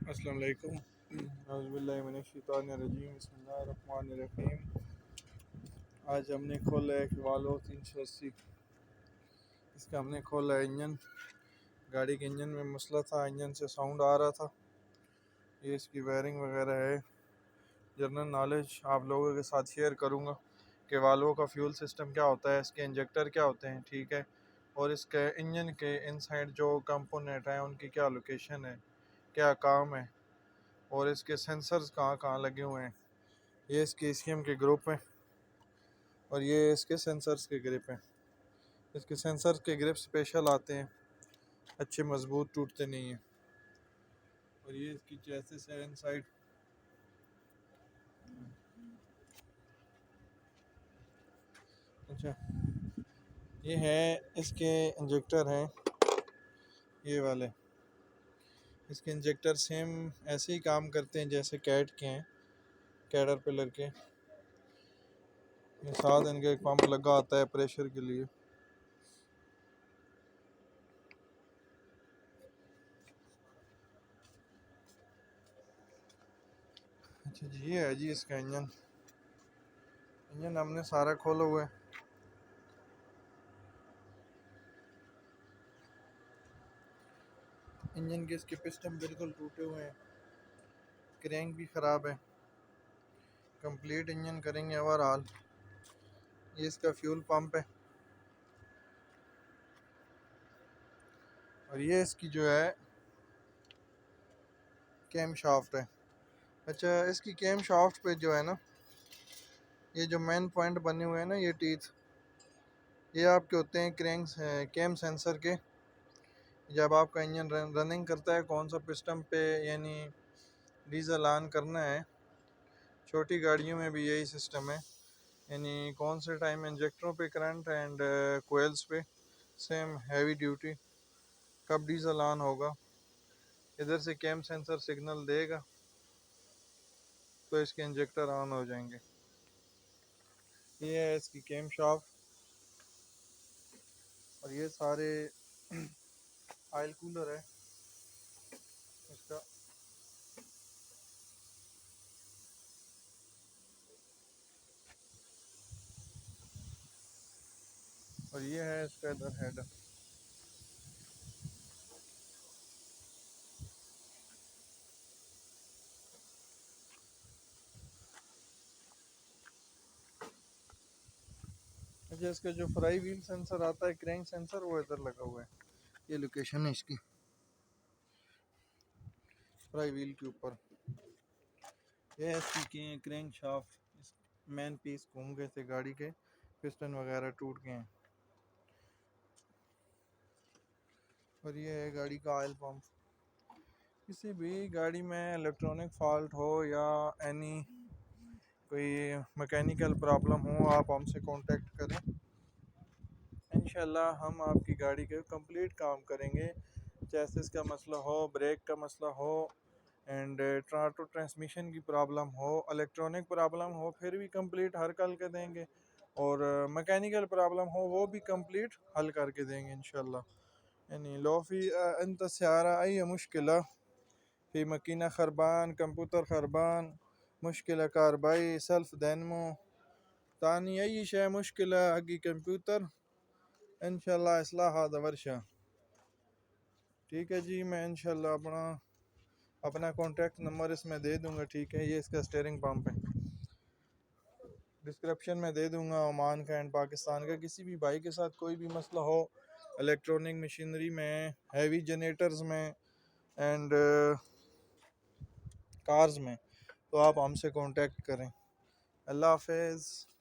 अस्सलाम वालेकुम। औज़ुबिल्लाहिमिनश्शैतानिर्रजीम। बिस्मिल्लाहिर्रहमानिर्रहीम। आज हमने खोला है वाल्वो 380। इसका हमने खोला है इंजन। गाड़ी के इंजन में मसला था, इंजन से साउंड आ रहा था। ये इसकी वायरिंग वगैरह है। जनरल नॉलेज आप लोगों के साथ शेयर करूँगा कि वाल्वो का फ्यूल सिस्टम क्या होता है, इसके इंजेक्टर क्या होते हैं, ठीक है, और इसके इंजन के इनसाइड जो कंपोनेंट हैं उनकी क्या लोकेशन है, क्या काम है, और इसके सेंसर्स कहाँ कहाँ लगे हुए हैं। ये इसके ईसीएम के ग्रुप हैं और ये इसके सेंसर्स के ग्रिप हैं। इसके सेंसर के ग्रिप स्पेशल आते हैं, अच्छे मजबूत, टूटते नहीं हैं। और ये इसकी चेसिस है इनसाइड। अच्छा, ये है इसके इंजेक्टर हैं, ये वाले। इसके इंजेक्टर सेम ऐसे ही काम करते हैं जैसे कैट के हैं, कैटरपिलर के। ये साथ इनके एक पंप लगा आता है प्रेशर के लिए। अच्छा जी, ये है जी इसका इंजन। इंजन हमने सारा खोला हुआ है। इंजन के इसके पिस्टन बिल्कुल टूटे हुए हैं, क्रैंक भी ख़राब है। कंप्लीट इंजन करेंगे ओवरऑल। ये इसका फ्यूल पंप है और ये इसकी जो है कैम शाफ्ट है। अच्छा, इसकी कैम शाफ्ट पे जो है ना, ये जो मेन पॉइंट बने हुए हैं ना, ये टीथ, ये आपके होते हैं क्रैंक कैम सेंसर के। जब आपका इंजन रनिंग करता है, कौन सा पिस्टन पे यानी डीजल ऑन करना है। छोटी गाड़ियों में भी यही सिस्टम है, यानी कौन से टाइम इंजेक्टरों पे करंट एंड कोयल्स पे सेम हैवी ड्यूटी, कब डीजल ऑन होगा, इधर से कैम सेंसर सिग्नल देगा तो इसके इंजेक्टर ऑन हो जाएंगे। ये है इसकी कैम शाफ्ट और ये सारे ऑयल कूलर है इसका। और ये है इसका इधर हेड। अच्छा, इसका जो फ्राई व्हील सेंसर आता है, क्रैंक सेंसर, वो इधर लगा हुआ है। ये लोकेशन है इसकी फ्राई व्हील के ऊपर। ये है इसकी क्रैंक शाफ्ट। इस मेन पीस घूम गए थे गाड़ी के, पिस्टन वगैरह टूट गए हैं। और ये है गाड़ी का ऑयल पंप। किसी भी गाड़ी में इलेक्ट्रॉनिक फॉल्ट हो या एनी कोई मैकेनिकल प्रॉब्लम हो, आप हमसे कांटेक्ट करें। इंशाल्लाह हम आपकी गाड़ी के कंप्लीट काम करेंगे। चेसिस का मसला हो, ब्रेक का मसला हो, एंड ट्रांसमिशन की प्रॉब्लम हो, इलेक्ट्रॉनिक प्रॉब्लम हो, फिर भी कंप्लीट हल करके देंगे। और मैकेनिकल प्रॉब्लम हो वो भी कंप्लीट हल करके देंगे इंशाल्लाह। यानी लो फी अंत स्यारा आई मुश्किल फी मकीना खरबान, कंप्यूटर खरबान, मुश्किल कारबाई सेल्फ दैनमो तानी आई शय मुश्किल हगी कंप्यूटर इंशाल्लाह इस्लाह वर्षा। ठीक है जी, मैं इंशाल्लाह अपना कॉन्टैक्ट नंबर इसमें दे दूंगा, ठीक है। ये इसका स्टीयरिंग पंप है, डिस्क्रिप्शन में दे दूंगा। ओमान का एंड पाकिस्तान का किसी भी भाई के साथ कोई भी मसला हो इलेक्ट्रॉनिक मशीनरी में, हैवी जनरेटर्स में एंड कार्स में, तो आप हमसे कांटेक्ट करें। अल्लाह हाफिज़।